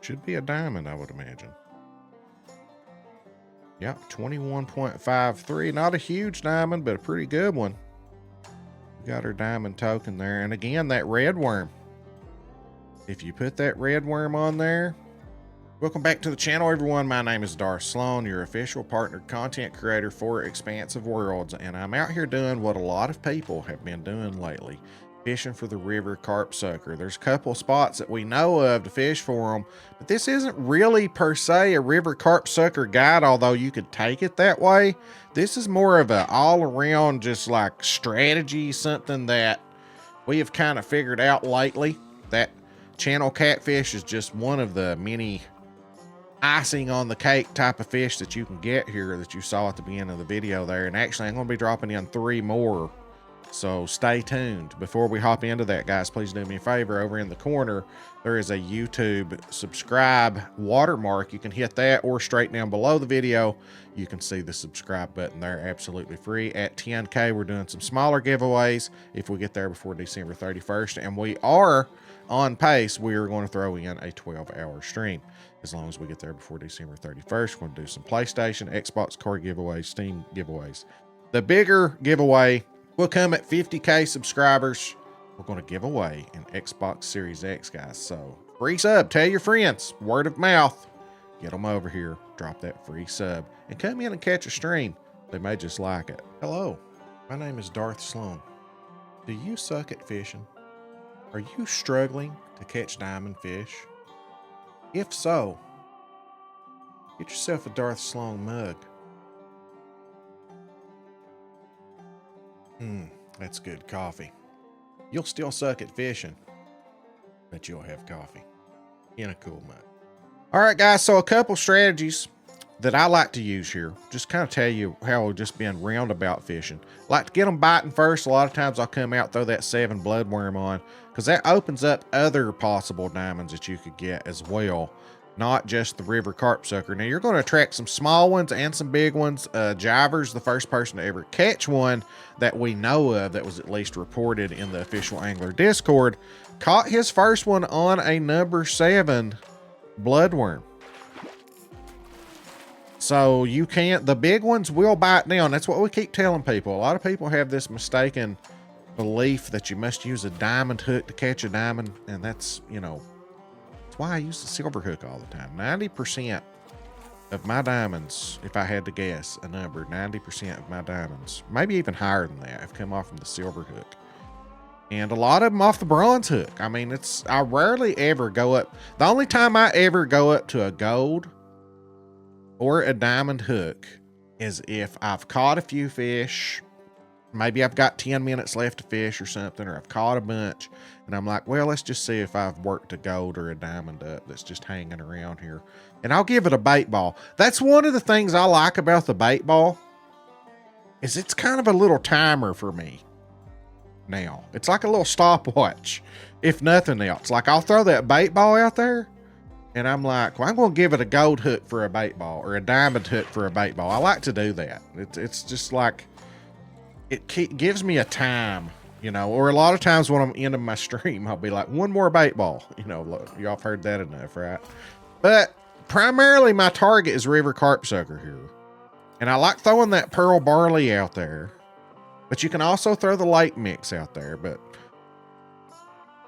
Should be a diamond, I would imagine. Yep, 21.53. Not a huge diamond, but a pretty good one. We got our diamond token there. And again, that red worm. If you put that red worm on there. Welcome back to the channel, everyone. My name is Darth Slone, your official partnered content creator for Expansive Worlds. And I'm out here doing what a lot of people have been doing lately. Fishing for the river carpsucker. There's a couple of spots that we know of to fish for them, but this isn't really per se a river carpsucker guide, although you could take it that way. This is more of a all-around just like strategy, something that we have kind of figured out lately. That channel catfish is just one of the many icing on the cake type of fish that you can get here that you saw at the beginning of the video there. And actually I'm going to be dropping in 3 more. So stay tuned. Before we hop into that, guys, please do me a favor. Over in the corner, there is a YouTube subscribe watermark. You can hit that, or straight down below the video, you can see the subscribe button there, absolutely free. At 10K, we're doing some smaller giveaways if we get there before December 31st. And we are on pace. We are going to throw in a 12-hour stream. As long as we get there before December 31st, we're going to do some PlayStation, Xbox card giveaways, Steam giveaways. The bigger giveaway will come at 50K subscribers. We're going to give away an Xbox Series X, guys. So free sub, tell your friends, word of mouth, get them over here, drop that free sub, and come in and catch a stream. They may just like it. Hello, my name is Darth Slone. Do you suck at fishing? Are you struggling to catch diamond fish? If so, get yourself a Darth Slone mug. That's good coffee. You'll still suck at fishing, but you'll have coffee in a cool mug. All right, guys, so a couple strategies that I like to use here. Just kind of tell you how we've just been roundabout fishing. Like to get them biting first. A lot of times I'll come out, throw that 7 bloodworm on, because that opens up other possible diamonds that you could get as well. Not just the river carpsucker. Now you're going to attract some small ones and some big ones. Jiver's the first person to ever catch one that we know of that was at least reported in the official angler Discord. Caught his first one on a number 7 bloodworm. So you can't, the big ones will bite down. That's what we keep telling people. A lot of people have this mistaken belief that you must use a diamond hook to catch a diamond. And that's, you know, why I use the silver hook all the time. 90% of my diamonds, if I had to guess a number, 90% of my diamonds, maybe even higher than that, have come off from the silver hook. And a lot of them off the bronze hook. I mean, I rarely ever go up. The only time I ever go up to a gold or a diamond hook is if I've caught a few fish. Maybe I've got 10 minutes left to fish or something, or I've caught a bunch and I'm like, well, let's just see if I've worked a gold or a diamond up that's just hanging around here. And I'll give it a bait ball. That's one of the things I like about the bait ball is it's kind of a little timer for me now. It's like a little stopwatch, if nothing else. Like I'll throw that bait ball out there and I'm like, well, I'm going to give it a gold hook for a bait ball or a diamond hook for a bait ball. I like to do that. It's just like, it gives me a time, you know, or a lot of times when I'm into my stream, I'll be like, one more bait ball, you know, look, y'all have heard that enough, right? But primarily my target is river carpsucker here. And I like throwing that pearl barley out there, but you can also throw the lake mix out there. But,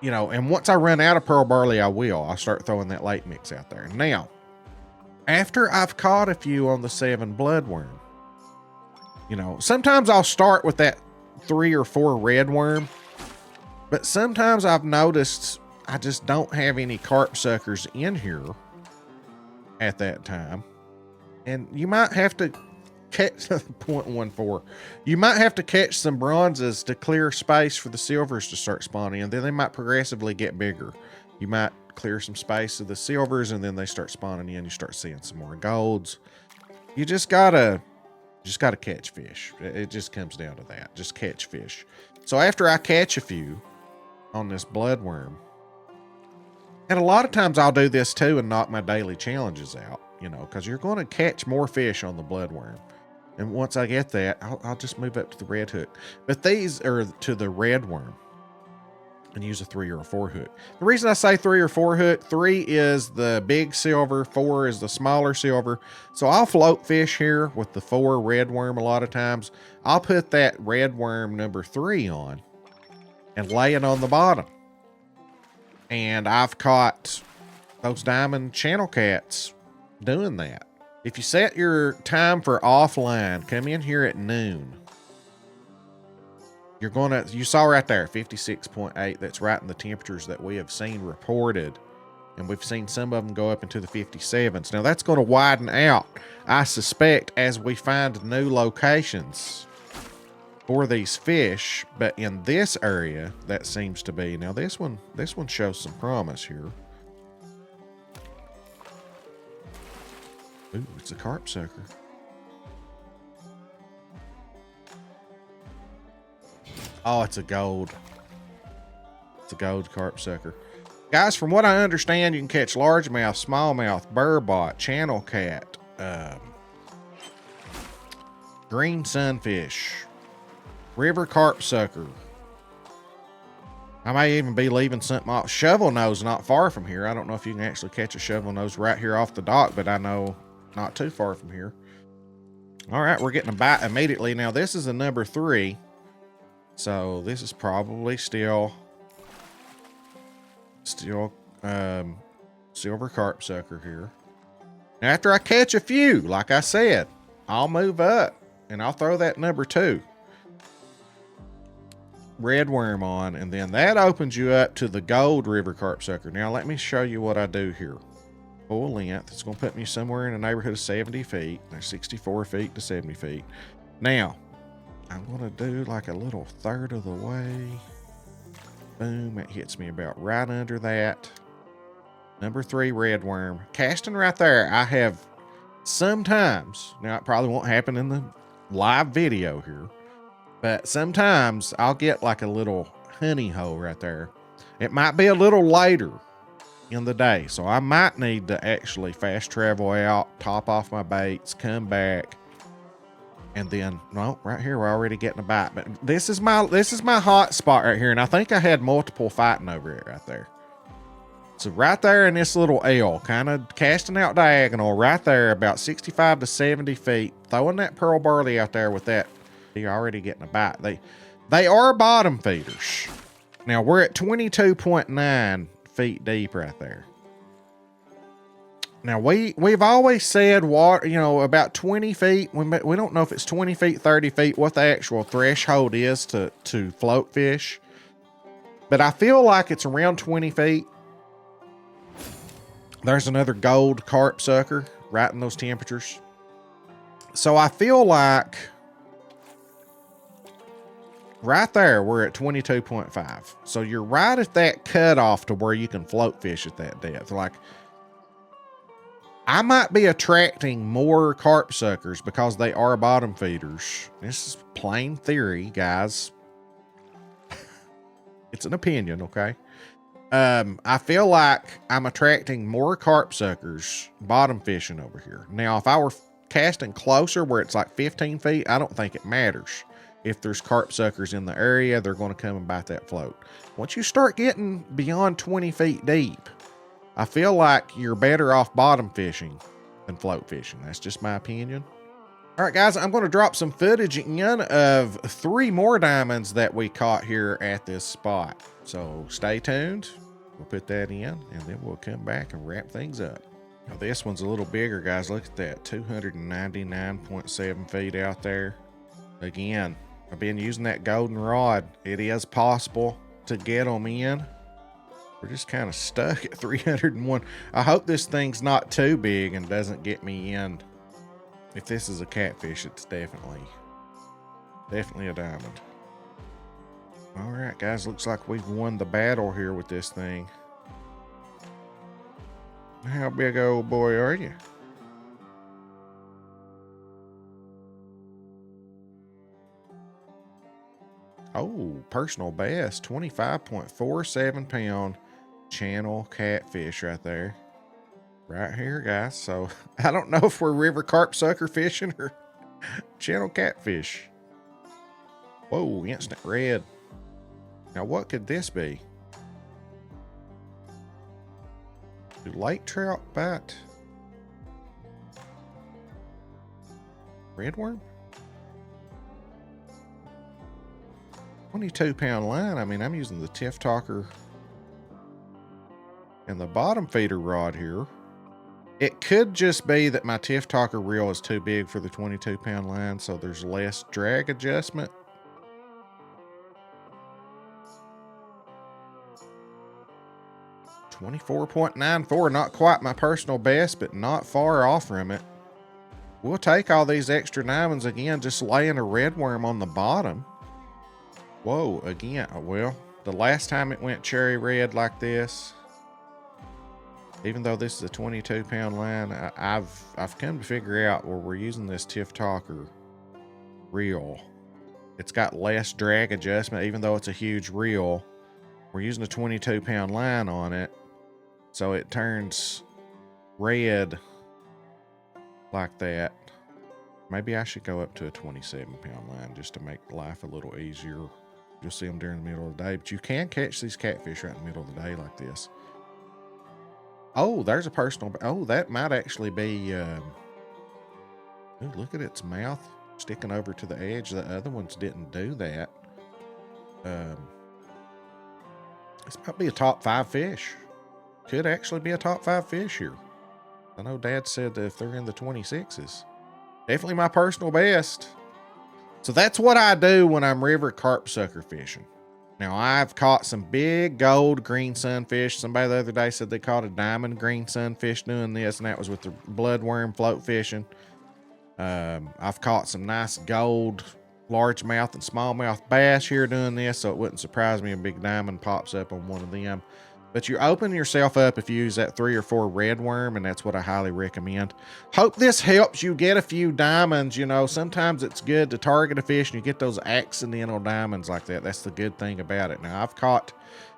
you know, and once I run out of pearl barley, I'll start throwing that lake mix out there. Now, after I've caught a few on the 7 bloodworm, you know, sometimes I'll start with that 3 or 4 red worm, but sometimes I've noticed I just don't have any carp suckers in here at that time. And you might have to catch 0.14. You might have to catch some bronzes to clear space for the silvers to start spawning, and then they might progressively get bigger. You might clear some space of the silvers and then they start spawning in. You start seeing some more golds. You just gotta catch fish. It just comes down to that. Just catch fish. So after I catch a few on this bloodworm, and a lot of times I'll do this too and knock my daily challenges out, you know, because you're going to catch more fish on the bloodworm. And once I get that, I'll just move up to the red hook. But these are to the red worm. and use a 3 or a 4 hook. The reason I say 3 or 4 hook, 3 is the big silver, 4 is the smaller silver. So I'll float fish here with the 4 red worm a lot of times. I'll put that red worm number 3 on and lay it on the bottom. And I've caught those diamond channel cats doing that. If you set your time for offline, come in here at noon. You saw right there, 56.8. That's right in the temperatures that we have seen reported. And we've seen some of them go up into the 57s. Now that's going to widen out, I suspect, as we find new locations for these fish. But in this area, that seems to be. Now this one shows some promise here. Ooh, it's a carpsucker. Oh, it's a gold. It's a gold carpsucker. Guys, from what I understand, you can catch largemouth, smallmouth, burbot, channel cat, green sunfish, river carpsucker. I may even be leaving something off. Shovel nose not far from here. I don't know if you can actually catch a shovel nose right here off the dock, but I know not too far from here. All right, we're getting a bite immediately. Now, this is a number 3. So this is probably still silver carpsucker here. Now, after I catch a few, like I said, I'll move up and I'll throw that number 2 red worm on, and then that opens you up to the gold river carpsucker. Now, let me show you what I do here. Full length. It's going to put me somewhere in the neighborhood of 70 feet. There's 64 feet to 70 feet. Now, I'm going to do like a little third of the way. Boom. It hits me about right under that. Number 3 red worm. Casting right there. I have sometimes, now it probably won't happen in the live video here, but sometimes I'll get like a little honey hole right there. It might be a little later in the day, so I might need to actually fast travel out, top off my baits, come back. And then, no, right here, we're already getting a bite. But this is my hot spot right here. And I think I had multiple fighting over it right there. So right there in this little L, kind of casting out diagonal, right there, about 65 to 70 feet, throwing that pearl barley out there with that. You're already getting a bite. They are bottom feeders. Now, we're at 22.9 feet deep right there. Now, we've always said water, about 20 feet. We don't know if it's 20 feet, 30 feet, what the actual threshold is to float fish. But I feel like it's around 20 feet. There's another gold carp sucker right in those temperatures. So I feel like right there, we're at 22.5. So you're right at that cutoff to where you can float fish at that depth. Like, I might be attracting more carp suckers because they are bottom feeders. This is plain theory, guys. It's an opinion, okay? I feel like I'm attracting more carp suckers bottom fishing over here. Now, if I were casting closer where it's like 15 feet, I don't think it matters. If there's carp suckers in the area, they're going to come and bite that float. Once you start getting beyond 20 feet deep, I feel like you're better off bottom fishing than float fishing. That's just my opinion. All right, guys, I'm going to drop some footage in of 3 more diamonds that we caught here at this spot. So stay tuned. We'll put that in, and then we'll come back and wrap things up. Now, this one's a little bigger, guys. Look at that, 299.7 feet out there. Again, I've been using that golden rod. It is possible to get them in. We're just kind of stuck at 301. I hope this thing's not too big and doesn't get me in. If this is a catfish, it's definitely a diamond. All right, guys, looks like we've won the battle here with this thing. How big a old boy are you? Oh, personal best, 25.47 pound channel catfish right there. Right here, guys. So I don't know if we're river carp sucker fishing or channel catfish. Whoa, instant red. Now, what could this be? Do lake trout bite redworm? 22-pound line. I mean, I'm using the Tiff Talker and the bottom feeder rod here. It could just be that my Tiff Talker reel is too big for the 22-pound line, so there's less drag adjustment. .94, not quite my personal best, but not far off from it. We'll take all these extra diamonds again, just laying a redworm on the bottom. Whoa, again, well, the last time it went cherry red like this, even though this is a 22-pound line, I've come to figure out where we're using this Tiff Talker reel. It's got less drag adjustment, even though it's a huge reel. We're using a 22-pound line on it, so it turns red like that. Maybe I should go up to a 27-pound line just to make life a little easier. You'll see them during the middle of the day, but you can catch these catfish right in the middle of the day like this. Oh, there's a personal. Oh, that might actually be. Ooh, look at its mouth sticking over to the edge. The other ones didn't do that. This might be a top 5 fish. Could actually be a top 5 fish here. I know Dad said that if they're in the 26s, definitely my personal best. So that's what I do when I'm river carpsucker fishing. Now, I've caught some big gold green sunfish. Somebody the other day said they caught a diamond green sunfish doing this, and that was with the bloodworm float fishing. I've caught some nice gold largemouth and smallmouth bass here doing this, so it wouldn't surprise me if a big diamond pops up on one of them. But you open yourself up if you use that 3 or 4 redworm, and that's what I highly recommend. Hope this helps you get a few diamonds. You know, sometimes it's good to target a fish and you get those accidental diamonds like that. That's the good thing about it. Now, I've caught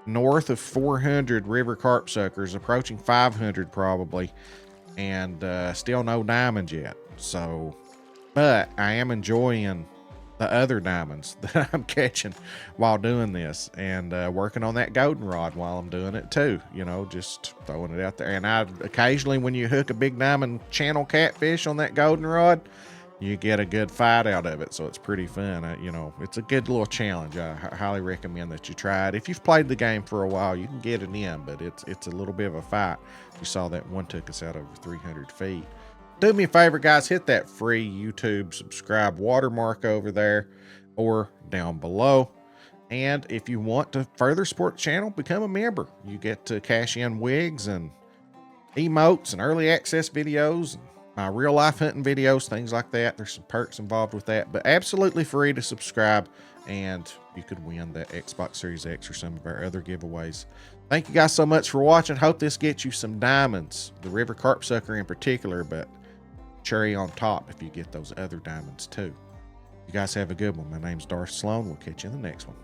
north of 400 river carpsuckers, approaching 500 probably, and still no diamonds yet. So, but I am enjoying the other diamonds that I'm catching while doing this, and working on that goldenrod while I'm doing it too, you know, just throwing it out there. And I occasionally, when you hook a big diamond channel catfish on that goldenrod, you get a good fight out of it. So it's pretty fun. You know, it's a good little challenge. I highly recommend that you try it. If you've played the game for a while, you can get it in, but it's a little bit of a fight. You saw that one took us out over 300 feet. Do me a favor, guys, hit that free YouTube subscribe watermark over there or down below. And if you want to further support the channel, become a member. You get to cash in wigs and emotes and early access videos, and my real life hunting videos, things like that. There's some perks involved with that, but absolutely free to subscribe, and you could win that Xbox Series X or some of our other giveaways. Thank you guys so much for watching. Hope this gets you some diamonds, the river carpsucker in particular, but cherry on top if you get those other diamonds too. You guys have a good one. My name's Darth Slone. We'll catch you in the next one.